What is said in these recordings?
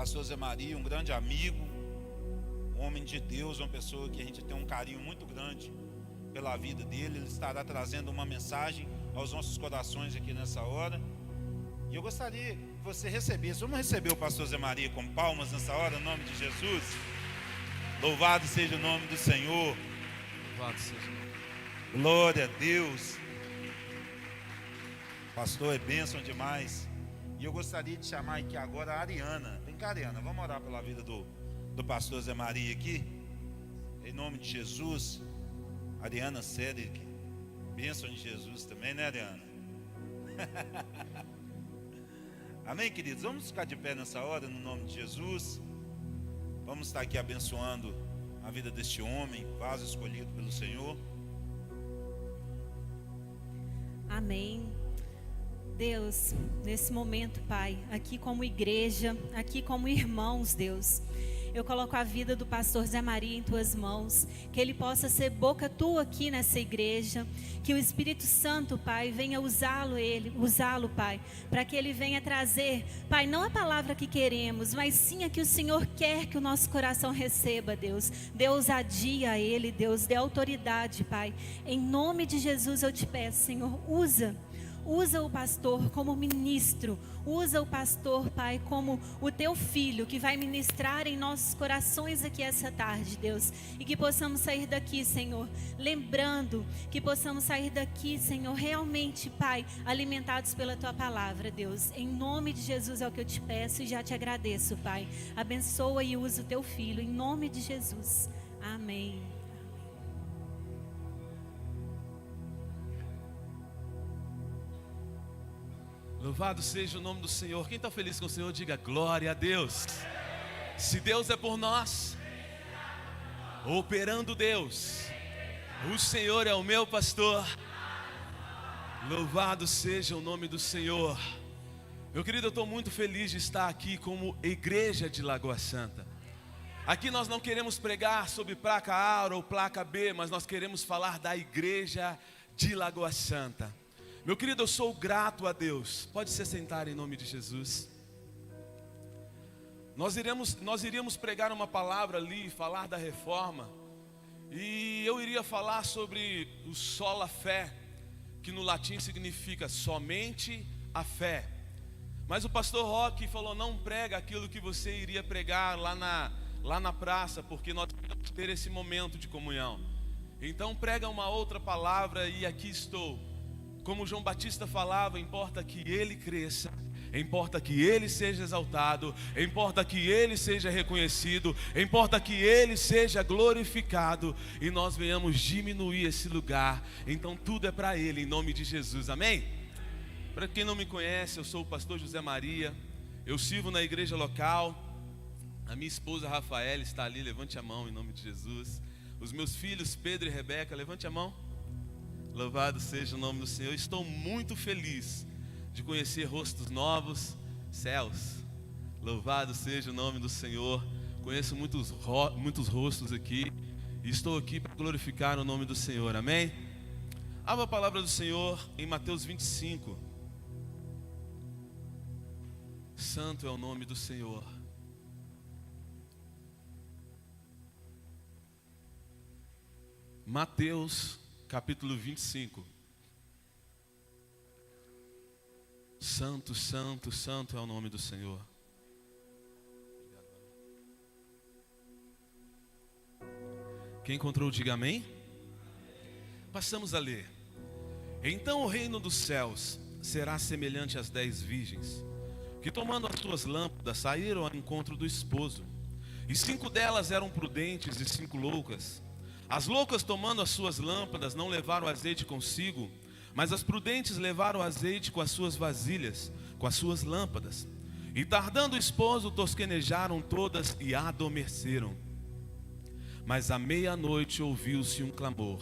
Pastor Zé Maria, um grande amigo, um homem de Deus, uma pessoa que a gente tem um carinho muito grande pela vida dele. Ele estará trazendo uma mensagem aos nossos corações aqui nessa hora. E eu gostaria que você recebesse. Vamos receber o pastor Zé Maria com palmas nessa hora, em nome de Jesus. Louvado seja o nome do Senhor. Louvado seja. Glória a Deus. Pastor, é bênção demais. E eu gostaria de chamar aqui agora a Ariana. Vem cá, Ariana, vamos orar pela vida do pastor Zé Maria aqui. Em nome de Jesus. Ariana Cedric. Bênção de Jesus também, né, Ariana? Amém, queridos? Vamos ficar de pé nessa hora, no nome de Jesus. Vamos estar aqui abençoando a vida deste homem, vaso escolhido pelo Senhor. Amém. Deus, nesse momento, Pai, aqui como igreja, aqui como irmãos, Deus, eu coloco a vida do pastor Zé Maria em Tuas mãos, que ele possa ser boca Tua aqui nessa igreja, que o Espírito Santo, Pai, venha usá-lo, Pai, para que ele venha trazer, Pai, não a palavra que queremos, mas sim a que o Senhor quer que o nosso coração receba, Deus. Dê ousadia a ele, Deus, dê autoridade, Pai. Em nome de Jesus eu te peço, Senhor, usa o pastor como ministro, usa o pastor, Pai, como o Teu filho que vai ministrar em nossos corações aqui essa tarde, Deus, e que possamos sair daqui, Senhor, lembrando, que possamos sair daqui, Senhor, realmente, Pai, alimentados pela Tua palavra, Deus. Em nome de Jesus é o que eu te peço e já te agradeço, Pai. Abençoa e usa o Teu filho, em nome de Jesus. Amém. Louvado seja o nome do Senhor. Quem está feliz com o Senhor, diga glória a Deus. Se Deus é por nós, operando Deus, o Senhor é o meu pastor. Louvado seja o nome do Senhor. Meu querido, eu estou muito feliz de estar aqui como igreja de Lagoa Santa. Aqui nós não queremos pregar sobre placa A ou placa B, mas nós queremos falar da igreja de Lagoa Santa. Meu querido, eu sou grato a Deus. Pode se sentar em nome de Jesus. Nós iríamos pregar uma palavra ali, falar da reforma. E eu iria falar sobre o sola fé, que no latim significa somente a fé. Mas o pastor Roque falou, não prega aquilo que você iria pregar lá na praça, porque nós vamos ter esse momento de comunhão. Então prega uma outra palavra e aqui estou. Como João Batista falava, importa que ele cresça, importa que ele seja exaltado, importa que ele seja reconhecido, importa que ele seja glorificado e nós venhamos diminuir esse lugar. Então tudo é para ele, em nome de Jesus, amém? Para quem não me conhece, eu sou o pastor José Maria, eu sirvo na igreja local. A minha esposa Rafaela está ali, levante a mão em nome de Jesus. Os meus filhos Pedro e Rebeca, levante a mão. Louvado seja o nome do Senhor. Estou muito feliz de conhecer rostos novos, céus. Louvado seja o nome do Senhor. Conheço muitos rostos aqui e estou aqui para glorificar o nome do Senhor, amém? Abra a palavra do Senhor em Mateus 25. Santo é o nome do Senhor. Mateus capítulo 25. Santo, santo, santo é o nome do Senhor. Quem encontrou, diga amém. Passamos a ler. Então o reino dos céus será semelhante às 10 virgens, que tomando as suas lâmpadas saíram ao encontro do esposo. E 5 delas eram prudentes e 5 loucas. As loucas, tomando as suas lâmpadas, não levaram azeite consigo, mas as prudentes levaram azeite com as suas vasilhas, com as suas lâmpadas. E tardando o esposo, tosquenejaram todas e adormeceram. Mas à meia-noite ouviu-se um clamor: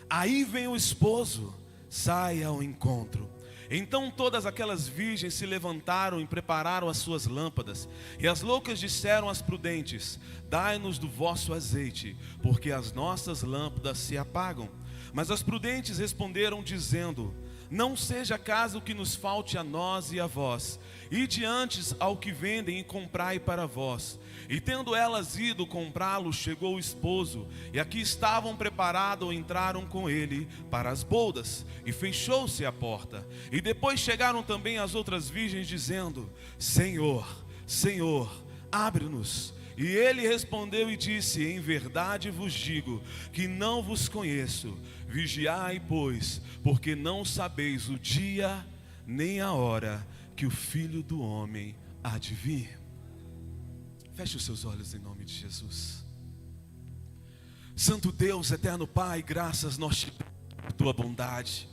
aí vem o esposo, saia ao encontro. Então todas aquelas virgens se levantaram e prepararam as suas lâmpadas. E as loucas disseram às prudentes: dai-nos do vosso azeite, porque as nossas lâmpadas se apagam. Mas as prudentes responderam dizendo: não seja caso que nos falte a nós e a vós. Ide antes ao que vendem e comprai para vós. E tendo elas ido comprá-lo, chegou o esposo, e aqui estavam preparados, entraram com ele para as bodas, e fechou-se a porta. E depois chegaram também as outras virgens, dizendo: Senhor, Senhor, abre-nos. E ele respondeu e disse: em verdade vos digo que não vos conheço. Vigiai, pois, porque não sabeis o dia nem a hora que o Filho do Homem há de vir. Feche os seus olhos em nome de Jesus. Santo Deus, eterno Pai, graças nós te damos por tua bondade.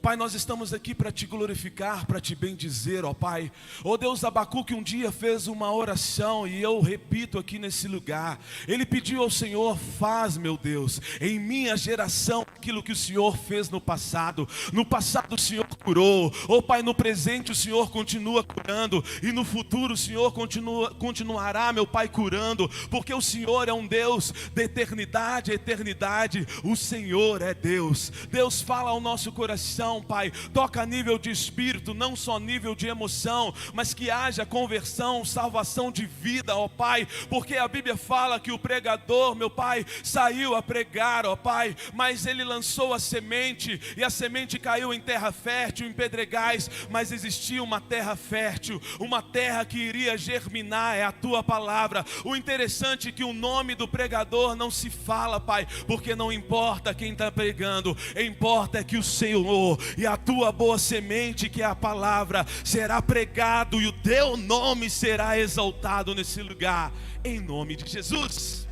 Pai, nós estamos aqui para te glorificar, para te bendizer, ó Pai. Ó Deus, Abacuque um dia fez uma oração, e eu repito aqui nesse lugar. Ele pediu ao Senhor: faz, meu Deus, em minha geração aquilo que o Senhor fez no passado. No passado o Senhor curou, ó Pai, no presente o Senhor continua curando, e no futuro o Senhor continuará, meu Pai, curando, porque o Senhor é um Deus de eternidade a eternidade. O Senhor é Deus. Deus fala ao nosso coração, Pai, toca a nível de espírito, não só nível de emoção, mas que haja conversão, salvação de vida, ó Pai, porque a Bíblia fala que o pregador, meu Pai, saiu a pregar, ó Pai, mas ele lançou a semente, e a semente caiu em terra fértil, em pedregais, mas existia uma terra fértil, uma terra que iria germinar, é a tua palavra. O interessante é que o nome do pregador não se fala, Pai, porque não importa quem está pregando, importa é que o Senhor e a tua boa semente, que é a palavra, será pregado, e o teu nome será exaltado nesse lugar, em nome de Jesus.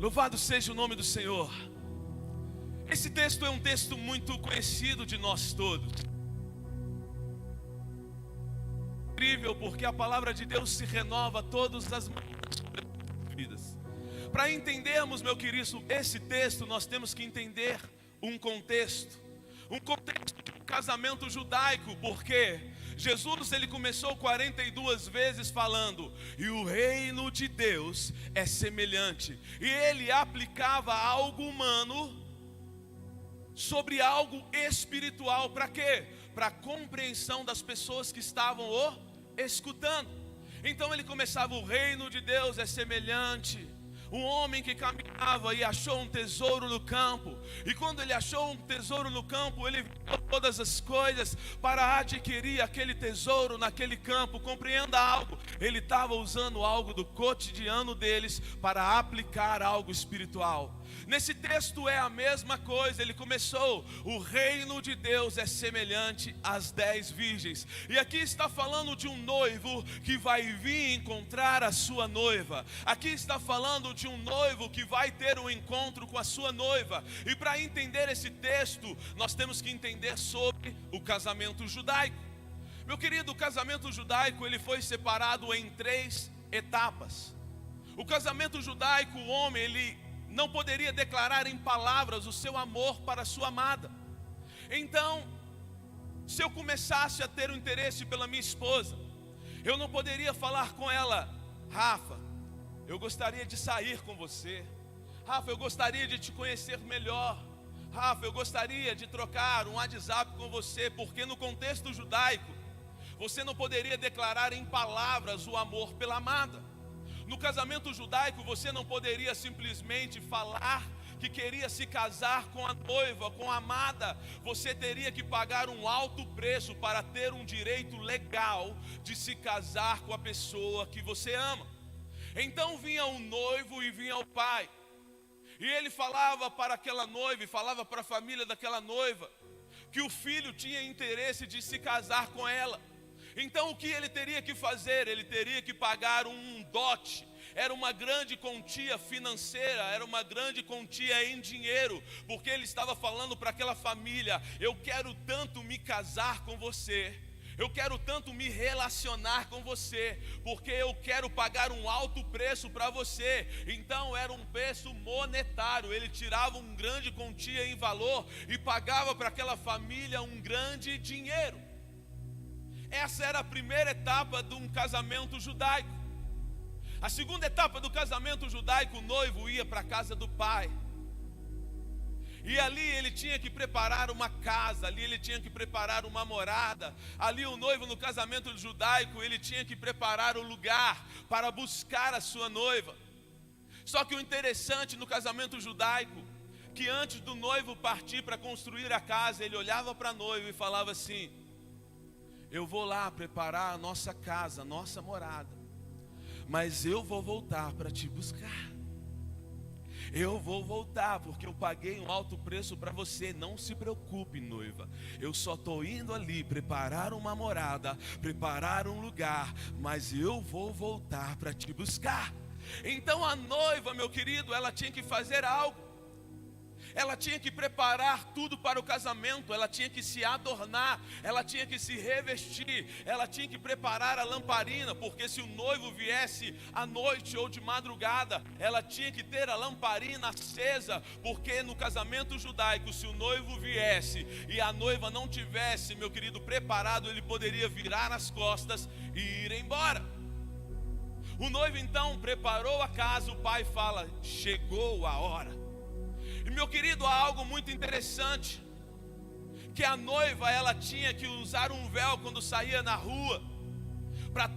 Louvado seja o nome do Senhor. Esse texto é um texto muito conhecido de nós todos. Incrível, porque a palavra de Deus se renova todas as vidas. Para entendermos, meu querido, esse texto, nós temos que entender um contexto de um casamento judaico, porque Jesus, ele começou 42 vezes falando: e o reino de Deus é semelhante, e ele aplicava algo humano sobre algo espiritual. Para quê? Para a compreensão das pessoas que estavam o escutando. Então ele começava: o reino de Deus é semelhante. Um homem que caminhava e achou um tesouro no campo, e quando ele achou um tesouro no campo, ele vendeu todas as coisas para adquirir aquele tesouro naquele campo. Compreenda algo, ele estava usando algo do cotidiano deles para aplicar algo espiritual. Nesse texto é a mesma coisa. Ele começou: o reino de Deus é semelhante às 10 virgens. E aqui está falando de um noivo que vai vir encontrar a sua noiva. Aqui está falando de um noivo que vai ter um encontro com a sua noiva. E para entender esse texto, nós temos que entender sobre o casamento judaico. Meu querido, o casamento judaico, ele foi separado em 3 etapas. O casamento judaico, o homem, ele não poderia declarar em palavras o seu amor para a sua amada. Então, se eu começasse a ter um interesse pela minha esposa, eu não poderia falar com ela: Rafa, eu gostaria de sair com você. Rafa, eu gostaria de te conhecer melhor. Rafa, eu gostaria de trocar um WhatsApp com você. Porque no contexto judaico, você não poderia declarar em palavras o amor pela amada. No casamento judaico, você não poderia simplesmente falar que queria se casar com a noiva, com a amada. Você teria que pagar um alto preço para ter um direito legal de se casar com a pessoa que você ama. Então vinha o noivo e vinha o pai, e ele falava para aquela noiva, e falava para a família daquela noiva, que o filho tinha interesse de se casar com ela. Então o que ele teria que fazer? Ele teria que pagar um dote. Era uma grande quantia financeira, era uma grande quantia em dinheiro, porque ele estava falando para aquela família: eu quero tanto me casar com você, eu quero tanto me relacionar com você, porque eu quero pagar um alto preço para você. Então era um preço monetário. Ele tirava um grande quantia em valor e pagava para aquela família um grande dinheiro. Essa era a primeira etapa de um casamento judaico. A segunda etapa do casamento judaico, o noivo ia para a casa do pai. E ali ele tinha que preparar uma casa, ali ele tinha que preparar uma morada. Ali o noivo no casamento judaico, ele tinha que preparar o lugar para buscar a sua noiva. Só que o interessante no casamento judaico, que antes do noivo partir para construir a casa, ele olhava para a noiva e falava assim: eu vou lá preparar a nossa casa, a nossa morada, mas eu vou voltar para te buscar. Eu vou voltar porque eu paguei um alto preço para você. Não se preocupe, noiva. Eu só estou indo ali preparar uma morada, preparar um lugar, mas eu vou voltar para te buscar. Então a noiva, meu querido, ela tinha que fazer algo. Ela tinha que preparar tudo para o casamento, ela tinha que se adornar, ela tinha que se revestir, ela tinha que preparar a lamparina, porque se o noivo viesse à noite ou de madrugada, ela tinha que ter a lamparina acesa, porque no casamento judaico, se o noivo viesse e a noiva não tivesse, meu querido, preparado, ele poderia virar as costas e ir embora. O noivo então preparou a casa, o pai fala: chegou a hora. E meu querido, há algo muito interessante, que a noiva, ela tinha que usar um véu quando saía na rua, para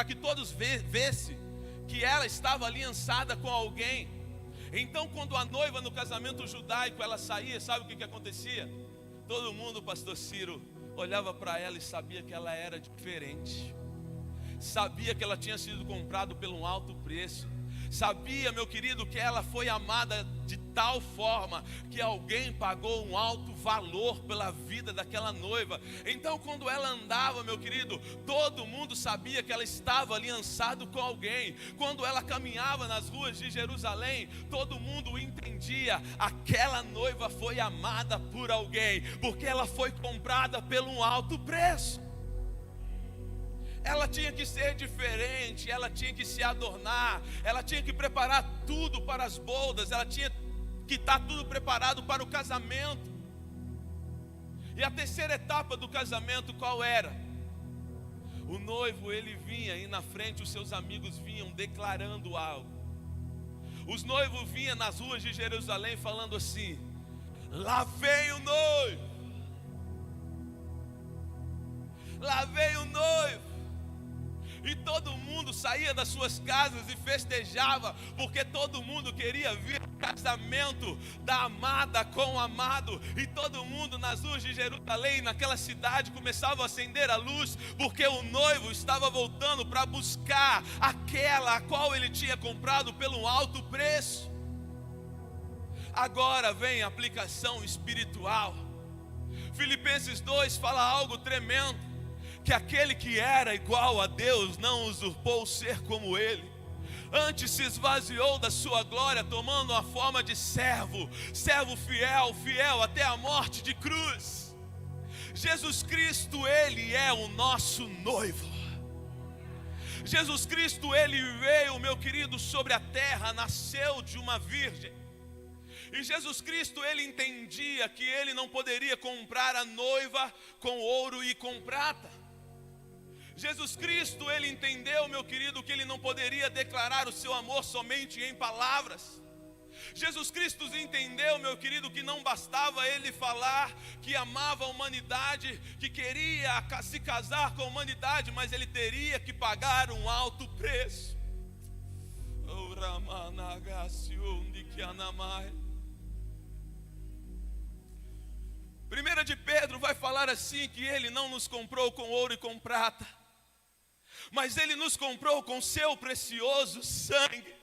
que todos vissem que ela estava aliançada com alguém. Então quando a noiva no casamento judaico, ela saía, sabe o que acontecia? Todo mundo, pastor Ciro, olhava para ela e sabia que ela era diferente, sabia que ela tinha sido comprada por um alto preço, sabia, meu querido, que ela foi amada de tal forma que alguém pagou um alto valor pela vida daquela noiva. Então quando ela andava, meu querido, todo mundo sabia que ela estava aliançada com alguém. Quando ela caminhava nas ruas de Jerusalém, todo mundo entendia: aquela noiva foi amada por alguém, porque ela foi comprada por um alto preço. Ela tinha que ser diferente, ela tinha que se adornar, ela tinha que preparar tudo para as bodas, ela tinha que estar tudo preparado para o casamento. E a terceira etapa do casamento qual era? O noivo, ele vinha e na frente os seus amigos vinham declarando algo. Os noivos vinham nas ruas de Jerusalém falando assim: lá vem o noivo, lá vem o noivo. E todo mundo saía das suas casas e festejava, porque todo mundo queria ver o casamento da amada com o amado. E todo mundo nas ruas de Jerusalém, naquela cidade, começava a acender a luz, porque o noivo estava voltando para buscar aquela a qual ele tinha comprado pelo alto preço. Agora vem a aplicação espiritual. Filipenses 2 fala algo tremendo, que aquele que era igual a Deus não usurpou ser como Ele, antes se esvaziou da sua glória, tomando a forma de servo fiel até a morte de cruz. Jesus Cristo, Ele é o nosso noivo. Jesus Cristo, Ele veio, meu querido, sobre a terra, nasceu de uma virgem. E Jesus Cristo, Ele entendia que Ele não poderia comprar a noiva com ouro e com prata. Jesus Cristo, Ele entendeu, meu querido, que Ele não poderia declarar o seu amor somente em palavras. Jesus Cristo entendeu, meu querido, que não bastava Ele falar que amava a humanidade, que queria se casar com a humanidade, mas Ele teria que pagar um alto preço. 1 de Pedro vai falar assim, que Ele não nos comprou com ouro e com prata, mas Ele nos comprou com seu precioso sangue.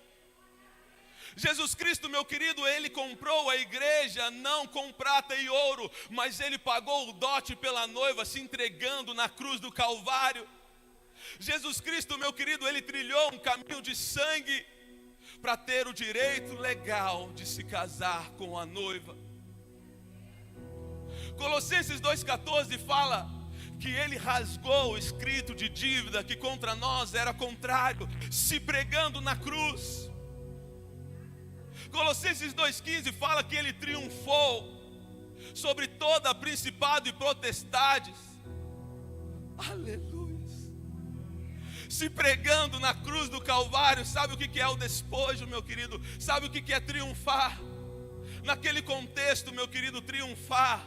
Jesus Cristo, meu querido, Ele comprou a igreja não com prata e ouro, mas Ele pagou o dote pela noiva, se entregando na cruz do Calvário. Jesus Cristo, meu querido, Ele trilhou um caminho de sangue para ter o direito legal de se casar com a noiva. Colossenses 2,14 fala que Ele rasgou o escrito de dívida que contra nós era contrário, se pregando na cruz. Colossenses 2,15 fala que Ele triunfou sobre toda principado e potestades. Aleluia. Se pregando na cruz do Calvário. Sabe o que é o despojo, meu querido? Sabe o que é triunfar? Naquele contexto, meu querido, triunfar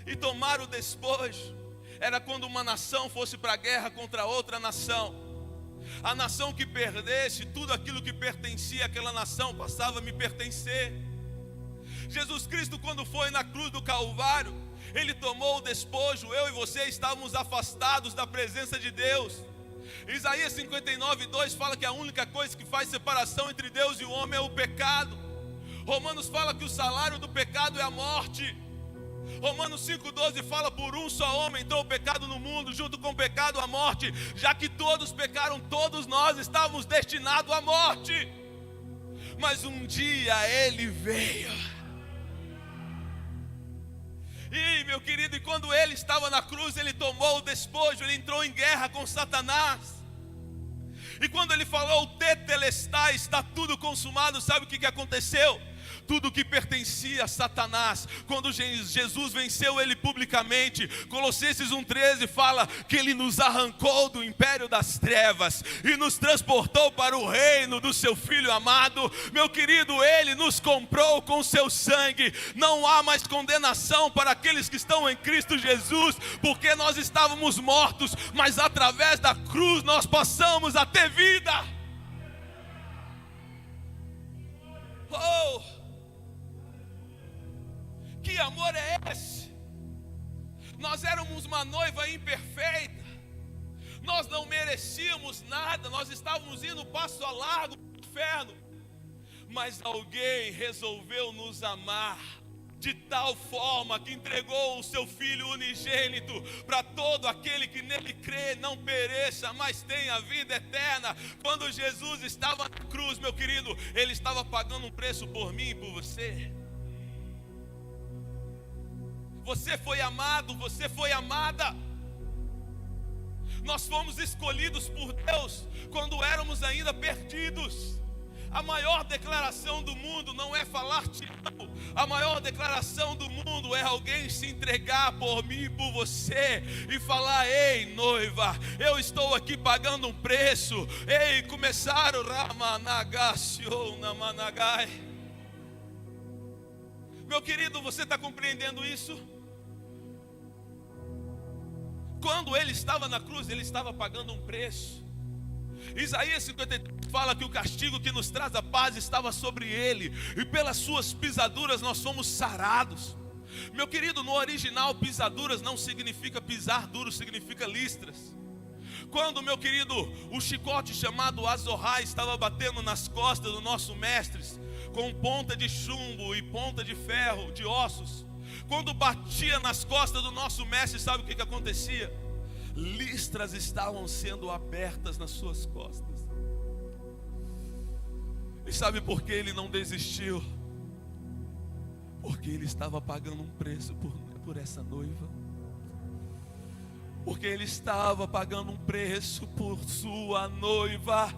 e tomar o despojo era quando uma nação fosse para a guerra contra outra nação. A nação que perdesse, tudo aquilo que pertencia àquela nação passava a me pertencer. Jesus Cristo, quando foi na cruz do Calvário, Ele tomou o despojo. Eu e você estávamos afastados da presença de Deus. Isaías 59:2 fala que a única coisa que faz separação entre Deus e o homem é o pecado. Romanos fala que o salário do pecado é a morte. Romanos 5:12 fala: por um só homem entrou o pecado no mundo, junto com o pecado a morte. Já que todos pecaram, todos nós estávamos destinados à morte. Mas um dia Ele veio. E meu querido, e quando Ele estava na cruz, Ele tomou o despojo, Ele entrou em guerra com Satanás. E quando Ele falou tetelestai, está tudo consumado, sabe o que aconteceu? Tudo que pertencia a Satanás, quando Jesus venceu ele publicamente, Colossenses 1:13 fala que Ele nos arrancou do império das trevas e nos transportou para o reino do seu Filho amado. Meu querido, Ele nos comprou com seu sangue. Não há mais condenação para aqueles que estão em Cristo Jesus, porque nós estávamos mortos, mas através da cruz nós passamos a ter vida. Oh! Que amor é esse? Nós éramos uma noiva imperfeita, nós não merecíamos nada, nós estávamos indo passo a largo para o inferno, mas alguém resolveu nos amar de tal forma que entregou o seu Filho unigênito para todo aquele que nele crê não pereça, mas tenha vida eterna. Quando Jesus estava na cruz, meu querido, Ele estava pagando um preço por mim e por você. Você foi amado, você foi amada. Nós fomos escolhidos por Deus quando éramos ainda perdidos. A maior declaração do mundo não é falar te amo. A maior declaração do mundo é alguém se entregar por mim e por você e falar: ei noiva, eu estou aqui pagando um preço. Ei, começar o Ramanagasio Namanagai. Meu querido, você está compreendendo isso? Quando Ele estava na cruz, Ele estava pagando um preço. Isaías 53 fala que o castigo que nos traz a paz estava sobre Ele, e pelas suas pisaduras nós fomos sarados. Meu querido, no original pisaduras não significa pisar duro, significa listras. Quando, meu querido, o chicote chamado azorra estava batendo nas costas do nosso mestre, com ponta de chumbo e ponta de ferro, de ossos, quando batia nas costas do nosso mestre, sabe o que acontecia? Listras estavam sendo abertas nas suas costas. E sabe por que Ele não desistiu? Porque Ele estava pagando um preço por essa noiva. Porque Ele estava pagando um preço por sua noiva.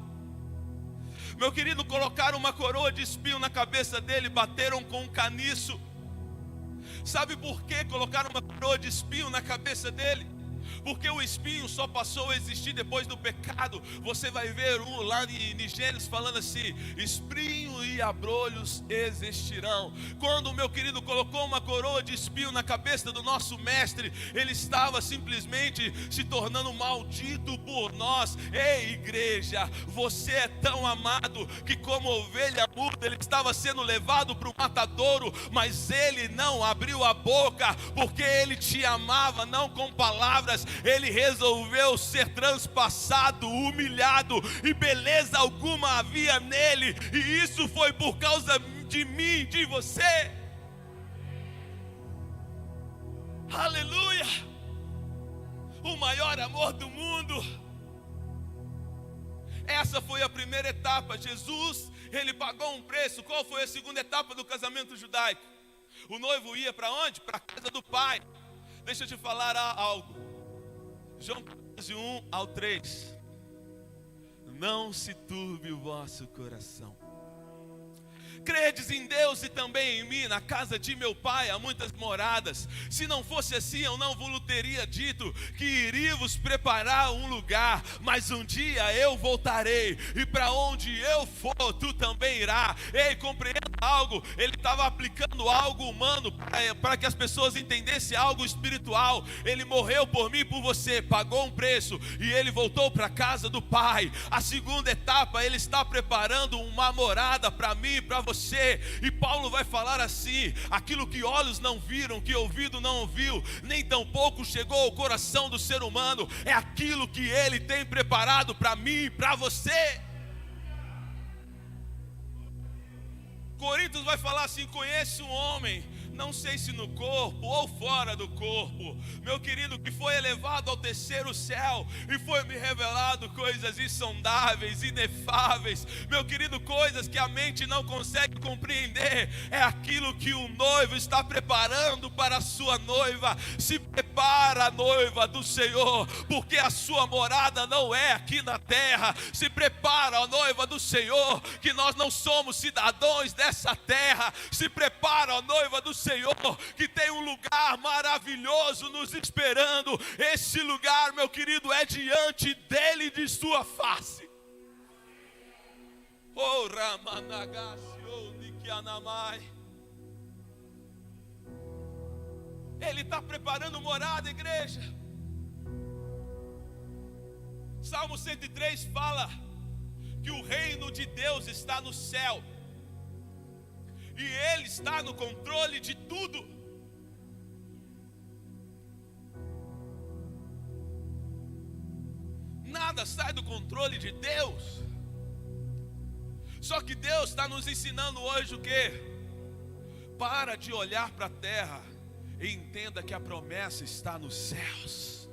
Meu querido, colocaram uma coroa de espinho na cabeça dele, bateram com um caniço. Sabe por que colocaram uma coroa de espinho na cabeça dele? Porque o espinho só passou a existir depois do pecado. Você vai ver lá em Gênesis falando assim: espinho e abrolhos existirão. Quando o meu querido colocou uma coroa de espinho na cabeça do nosso mestre, ele estava simplesmente se tornando maldito por nós. Ei, igreja, você é tão amado que como ovelha muda, ele estava sendo levado para o matadouro, mas ele não abriu a boca, porque ele te amava, não com palavras. Ele resolveu ser transpassado, humilhado, e beleza alguma havia nele, e isso foi por causa de mim, de você. Aleluia! O maior amor do mundo. Essa foi a primeira etapa. Jesus, Ele pagou um preço. Qual foi a segunda etapa do casamento judaico? O noivo ia para onde? Para a casa do pai. Deixa eu te falar algo. João 14:1-3. Não se turbe o vosso coração. Credes em Deus e também em mim, na casa de meu pai há muitas moradas. Se não fosse assim, eu não vos teria dito que iria vos preparar um lugar. Mas um dia eu voltarei, e para onde eu for, tu também irá. Ei, compreenda algo. Ele estava aplicando algo humano para que as pessoas entendessem algo espiritual. Ele morreu por mim e por você, pagou um preço, e ele voltou para a casa do pai. A segunda etapa, ele está preparando uma morada para mim e para você. E Paulo vai falar assim: aquilo que olhos não viram, que ouvido não ouviu, nem tampouco chegou ao coração do ser humano, é aquilo que ele tem preparado para mim e para você. Coríntios vai falar assim: conhece um homem, não sei se no corpo ou fora do corpo, meu querido, que foi elevado ao terceiro céu, e foi me revelado coisas insondáveis, inefáveis, meu querido, coisas que a mente não consegue compreender. É aquilo que o noivo está preparando para a sua noiva. Se prepara, a noiva do Senhor, porque a sua morada não é aqui na terra. Se prepara, a noiva do Senhor, que nós não somos cidadãos dessa terra. Se prepara, a noiva do Senhor, que tem um lugar maravilhoso nos esperando. Esse lugar, meu querido, é diante dele, de sua face. Oh, Ramanagashi, oh, Nikianamai. Ele está preparando morada, igreja. Salmo 103 fala que o reino de Deus está no céu, e Ele está no controle de tudo. Nada sai do controle de Deus. Só que Deus está nos ensinando hoje o quê? Para de olhar para a terra e entenda que a promessa está nos céus.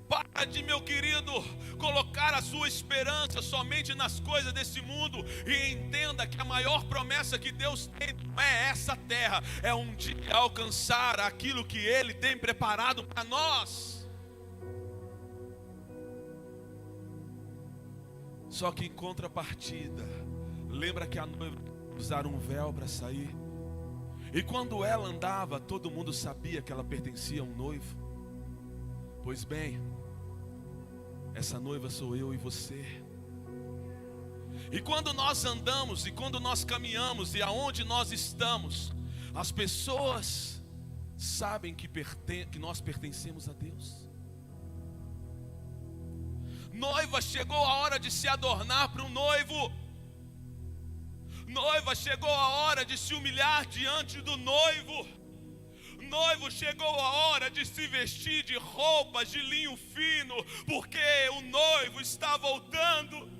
Para de, meu querido, colocar a sua esperança somente nas coisas desse mundo, e entenda que a maior promessa que Deus tem não é essa terra, é um dia alcançar aquilo que Ele tem preparado para nós. Só que em contrapartida, lembra que a noiva usar um véu para sair, e quando ela andava, todo mundo sabia que ela pertencia a um noivo. Pois bem, essa noiva sou eu e você. E quando nós andamos, e quando nós caminhamos, e aonde nós estamos, as pessoas sabem que nós pertencemos a Deus. Noiva, chegou a hora de se adornar para um noivo. Noiva, chegou a hora de se humilhar diante do noivo. Noivo, chegou a hora de se vestir de roupas de linho fino, porque o noivo está voltando.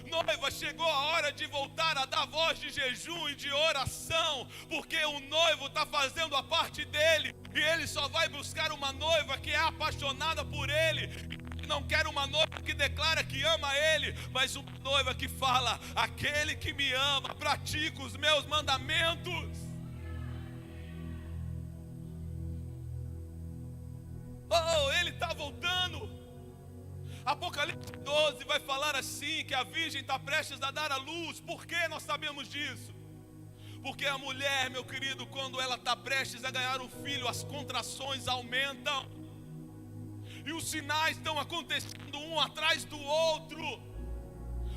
Noiva, chegou a hora de voltar a dar voz de jejum e de oração, porque o noivo está fazendo a parte dele, e ele só vai buscar uma noiva que é apaixonada por ele. Não quer uma noiva que declara que ama ele, mas uma noiva que fala: aquele que me ama pratica os meus mandamentos. Oh, ele está voltando. Apocalipse 12 vai falar assim, que a virgem está prestes a dar à luz. Por que nós sabemos disso? Porque a mulher, meu querido, quando ela está prestes a ganhar um filho, as contrações aumentam, e os sinais estão acontecendo um atrás do outro.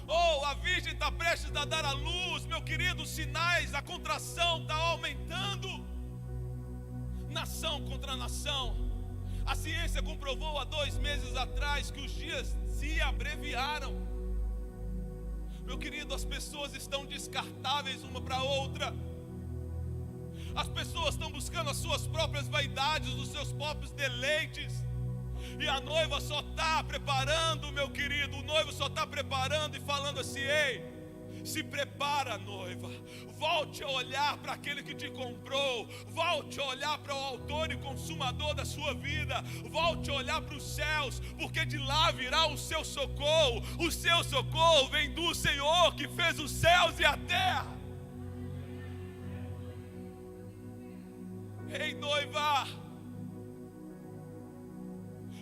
Oh, a virgem está prestes a dar à luz, meu querido, os sinais, a contração está aumentando. Nação contra nação. A ciência comprovou há 2 meses atrás que os dias se abreviaram. Meu querido, as pessoas estão descartáveis uma para outra. As pessoas estão buscando as suas próprias vaidades, os seus próprios deleites. E a noiva só está preparando, meu querido, o noivo só está preparando e falando assim: ei, se prepara, noiva. Volte a olhar para aquele que te comprou. Volte a olhar para o autor e consumador da sua vida. Volte a olhar para os céus, porque de lá virá o seu socorro. O seu socorro vem do Senhor que fez os céus e a terra. Ei, noiva,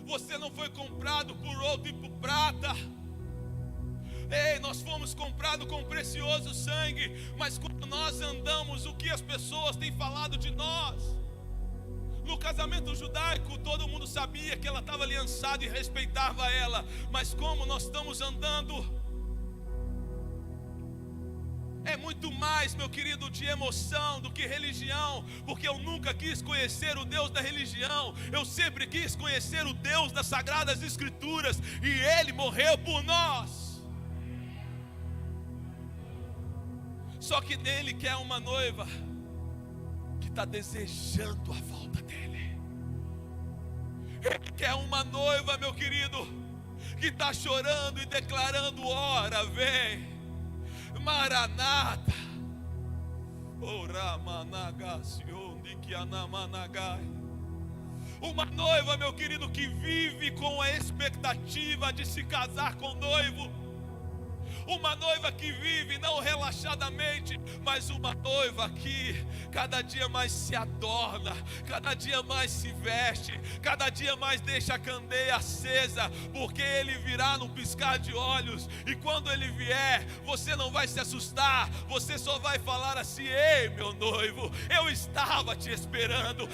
você não foi comprado por ouro e por prata. Ei, nós fomos comprados com precioso sangue, mas quando nós andamos, o que as pessoas têm falado de nós? No casamento judaico, todo mundo sabia que ela estava aliançada e respeitava ela, mas como nós estamos andando? É muito mais, meu querido, de emoção do que religião, porque eu nunca quis conhecer o Deus da religião, eu sempre quis conhecer o Deus das Sagradas Escrituras, e Ele morreu por nós. Só que Ele quer uma noiva que está desejando a volta dEle. Ele quer uma noiva, meu querido, que está chorando e declarando: ora, vem, Maranata. Uma noiva, meu querido, que vive com a expectativa de se casar com o noivo. Uma noiva que vive não relaxadamente, mas uma noiva que cada dia mais se adorna, cada dia mais se veste, cada dia mais deixa a candeia acesa, porque Ele virá num piscar de olhos, e quando Ele vier, você não vai se assustar, você só vai falar assim: ei, meu noivo, eu estava te esperando,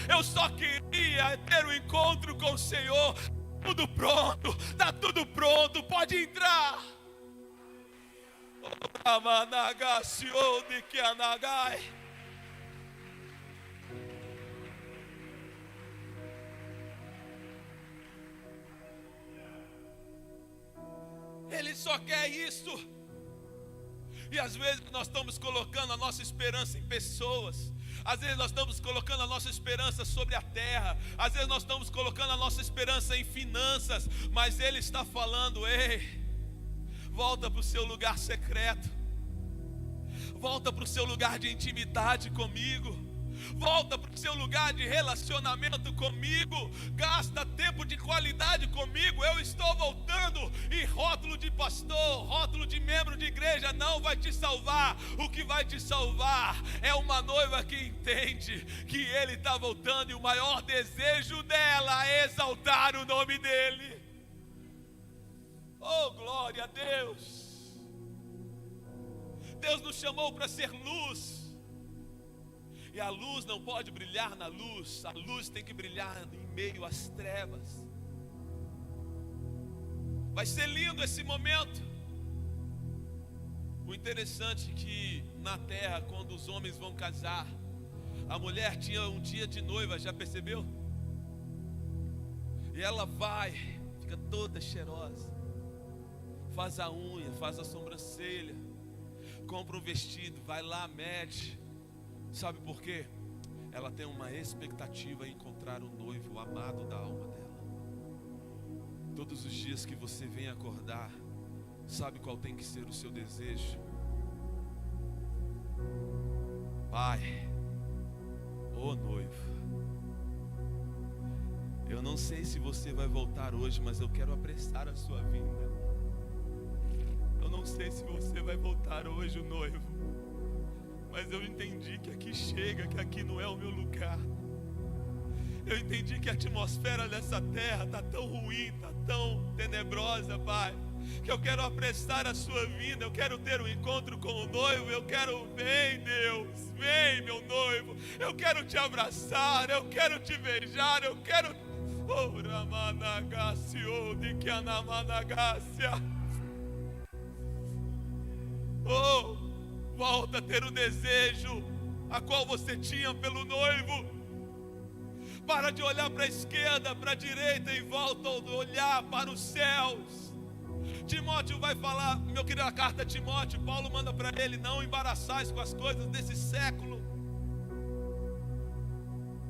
eu só queria ter um encontro com o Senhor. Tudo pronto, está tudo pronto, pode entrar. Ele só quer isso. E às vezes nós estamos colocando a nossa esperança em pessoas. Às vezes nós estamos colocando a nossa esperança sobre a terra. Às vezes nós estamos colocando a nossa esperança em finanças. Mas Ele está falando: ei, volta para o seu lugar secreto. Volta para o seu lugar de intimidade comigo. Volta para o seu lugar de relacionamento comigo. Gasta tempo de qualidade comigo. Eu estou voltando. E rótulo de pastor, rótulo de membro de igreja não vai te salvar. O que vai te salvar é uma noiva que entende que Ele está voltando, e o maior desejo dela é exaltar o nome dEle. Oh, glória a Deus. Deus nos chamou para ser luz. E a luz não pode brilhar na luz, a luz tem que brilhar em meio às trevas. Vai ser lindo esse momento. O interessante é que na terra, quando os homens vão casar, a mulher tinha um dia de noiva, já percebeu? E ela vai, fica toda cheirosa, faz a unha, faz a sobrancelha, compra um vestido, vai lá, mede. Sabe por quê? Ela tem uma expectativa em encontrar o noivo, o amado da alma dela. Todos os dias que você vem acordar, sabe qual tem que ser o seu desejo? Pai, ô noivo, eu não sei se você vai voltar hoje, mas eu quero apressar a sua vinda. Eu não sei se você vai voltar hoje, o noivo, mas eu entendi que aqui chega, que aqui não é o meu lugar. Eu entendi que a atmosfera dessa terra está tão ruim, está tão tenebrosa, Pai, que eu quero apressar a sua vinda. Eu quero ter um encontro com o noivo. Eu quero, vem Deus, vem meu noivo. Eu quero te abraçar, eu quero te beijar, eu quero... Oh, Ramanagasio de Kianamanagácia. Oh, volta a ter o desejo a qual você tinha pelo noivo. Para de olhar para a esquerda, para a direita, e volta a olhar para os céus. Timóteo vai falar, meu querido, a carta a Timóteo, Paulo manda para ele: não embaraçais com as coisas desse século.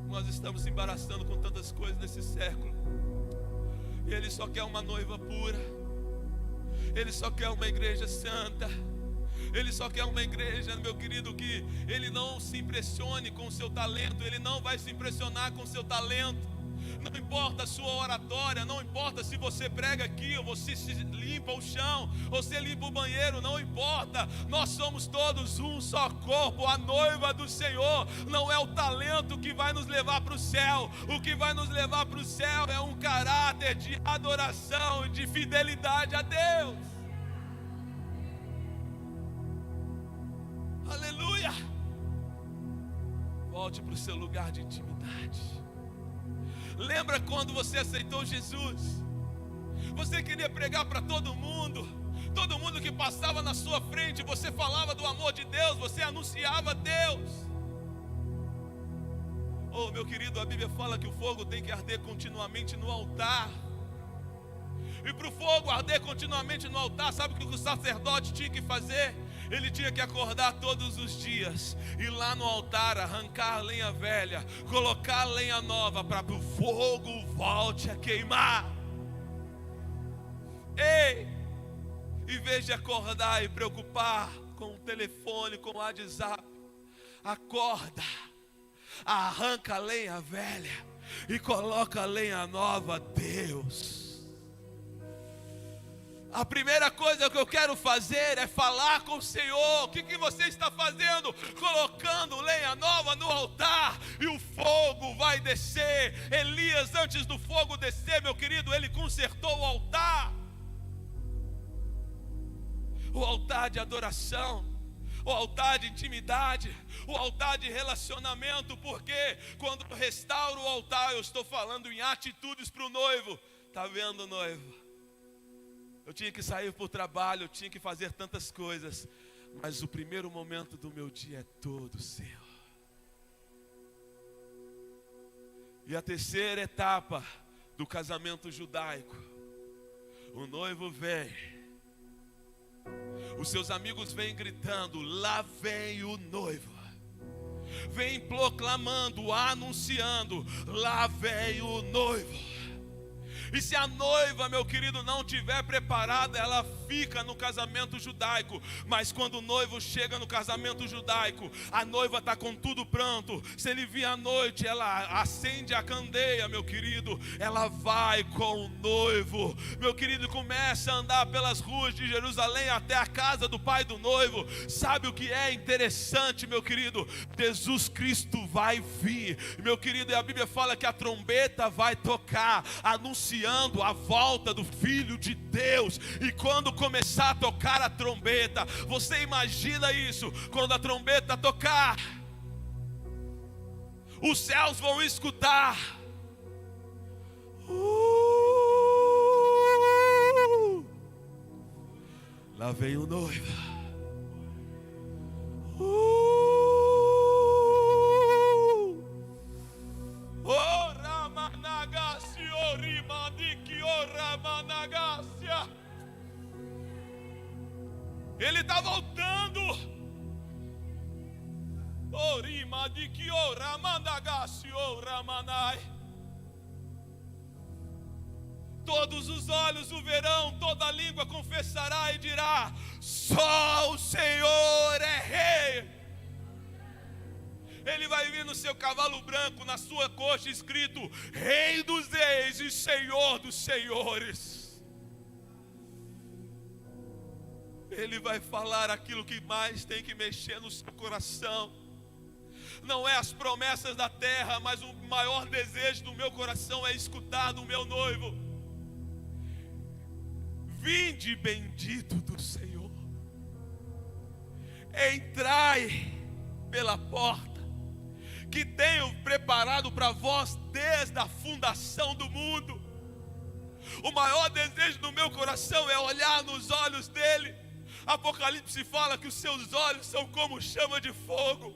Nós estamos embaraçando com tantas coisas nesse século. E Ele só quer uma noiva pura. Ele só quer uma igreja santa. Ele só quer uma igreja, meu querido, que Ele não se impressione com o seu talento. Ele não vai se impressionar com o seu talento. não importa a sua oratória, não importa se você prega aqui, ou você se limpa o chão, ou você limpa o banheiro, não importa, nós somos todos um só corpo, a noiva do Senhor. Não é o talento que vai nos levar para o céu, o que vai nos levar para o céu é um caráter de adoração e de fidelidade a Deus. Aleluia! Volte para o seu lugar de intimidade. Lembra quando você aceitou Jesus? Você queria pregar para todo mundo que passava na sua frente, você falava do amor de Deus, você anunciava Deus. Oh, meu querido, a Bíblia fala que o fogo tem que arder continuamente no altar. E para o fogo arder continuamente no altar, sabe o que o sacerdote tinha que fazer? Ele tinha que acordar todos os dias, ir lá no altar, arrancar a lenha velha, colocar a lenha nova, para que o fogo volte a queimar. Ei, em vez de acordar e preocupar com o telefone, com o WhatsApp, acorda, arranca a lenha velha e coloca a lenha nova, Deus. A primeira coisa que eu quero fazer é falar com o Senhor. O que você está fazendo? Colocando lenha nova no altar, e o fogo vai descer. Elias, antes do fogo descer, meu querido, ele consertou o altar. O altar de adoração, o altar de intimidade, o altar de relacionamento. Porque quando eu restauro o altar, eu estou falando em atitudes para o noivo. Está vendo, noivo? Eu tinha que sair para o trabalho, eu tinha que fazer tantas coisas, mas o primeiro momento do meu dia é todo seu. E a terceira etapa do casamento judaico: o noivo vem, os seus amigos vêm gritando: lá vem o noivo. Vem proclamando, anunciando: lá vem o noivo. E se a noiva, meu querido, não estiver preparada, ela fica no casamento judaico. Mas quando o noivo chega no casamento judaico, a noiva está com tudo pronto. Se ele vir à noite, ela acende a candeia, meu querido. Ela vai com o noivo, meu querido, começa a andar pelas ruas de Jerusalém até a casa do pai do noivo. Sabe o que é interessante, meu querido? Jesus Cristo vai vir, meu querido, e a Bíblia fala que a trombeta vai tocar, anunciando a volta do Filho de Deus. E quando começar a tocar a trombeta, você imagina isso, quando a trombeta tocar, os céus vão escutar: lá vem o noivo. Ele está voltando. Todos os olhos o verão, toda língua confessará e dirá: só o Senhor é rei. Ele vai vir no seu cavalo branco, na sua coxa escrito: Rei dos reis e Senhor dos senhores. Ele vai falar aquilo que mais tem que mexer no seu coração. Não é as promessas da terra, mas o maior desejo do meu coração é escutar do meu noivo: vinde bendito do Senhor, entrai pela porta que tenho preparado para vós desde a fundação do mundo. O maior desejo do meu coração é olhar nos olhos dele. Apocalipse fala que os seus olhos são como chama de fogo,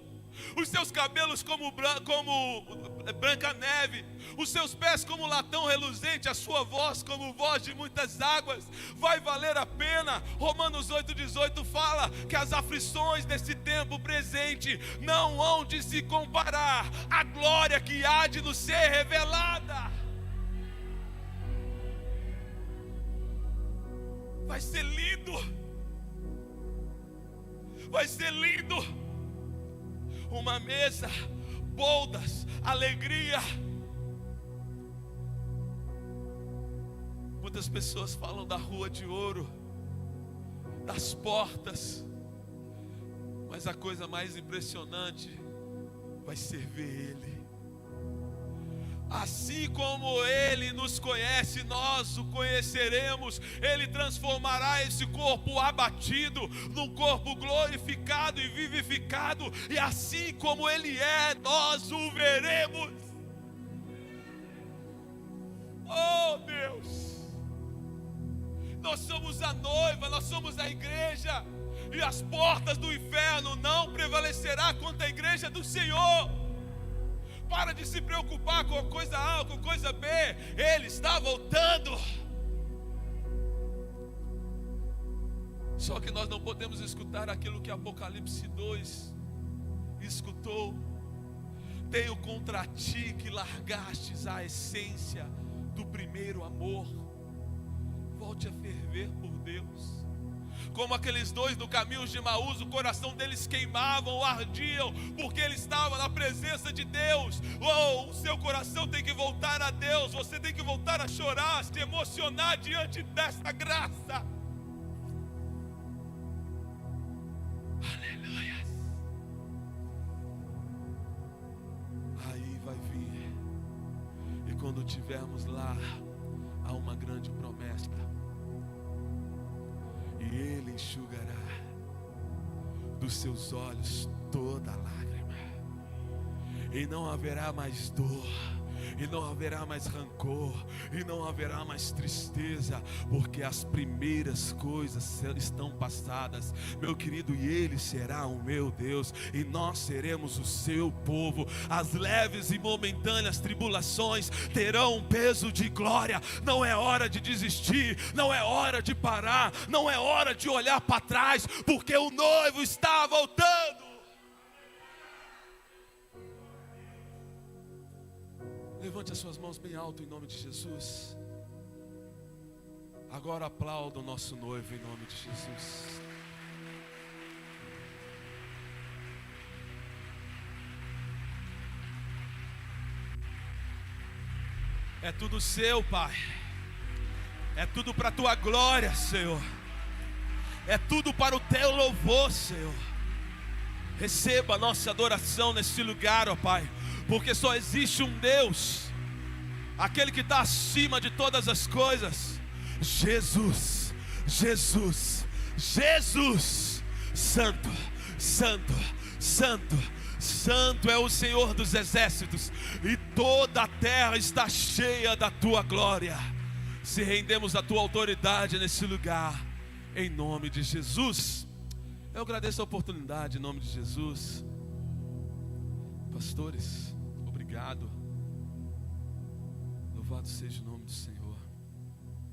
os seus cabelos como branca neve, os seus pés como latão reluzente, a sua voz como voz de muitas águas. Vai valer a pena. Romanos 8,18 fala que as aflições desse tempo presente não hão de se comparar à glória que há de nos ser revelada. Vai ser lindo. Vai ser lindo. Uma mesa, bodas, alegria. Muitas pessoas falam da rua de ouro, das portas, mas a coisa mais impressionante vai ser ver Ele. Assim como Ele nos conhece, nós o conheceremos. Ele transformará esse corpo abatido num corpo glorificado e vivificado, e assim como Ele é, nós o veremos. Oh Deus, nós somos a noiva, nós somos a igreja, e as portas do inferno não prevalecerá contra a igreja do Senhor. Para de se preocupar com coisa A ou com coisa B, Ele está voltando. Só que nós não podemos escutar aquilo que Apocalipse 2 escutou. Tenho contra ti que largastes a essência do primeiro amor. Volte a ferver por Deus. Como aqueles dois no caminho de Emaús, o coração deles queimavam, ardiam, porque ele estava na presença de Deus. Oh, o seu coração tem que voltar a Deus. Você tem que voltar a chorar, se emocionar diante dessa graça. Aleluia. Aí vai vir, e quando tivermos lá, há uma grande promessa. E Ele enxugará dos seus olhos toda lágrima, e não haverá mais dor, e não haverá mais rancor, e não haverá mais tristeza, porque as primeiras coisas estão passadas, meu querido. E Ele será o meu Deus, e nós seremos o seu povo. As leves e momentâneas tribulações terão um peso de glória. Não é hora de desistir, não é hora de parar, não é hora de olhar para trás, porque o noivo está voltando. Levante as suas mãos bem alto em nome de Jesus. Agora aplauda o nosso noivo em nome de Jesus. É tudo seu, Pai. É tudo para a tua glória, Senhor. É tudo para o teu louvor, Senhor. Receba a nossa adoração nesse lugar, ó Pai, porque só existe um Deus, aquele que está acima de todas as coisas. Jesus, Jesus, Jesus. Santo, Santo, Santo, Santo é o Senhor dos exércitos, e toda a terra está cheia da tua glória. Se rendemos à tua autoridade nesse lugar, em nome de Jesus. Eu agradeço a oportunidade em nome de Jesus. Pastores, obrigado. Louvado seja o nome do Senhor.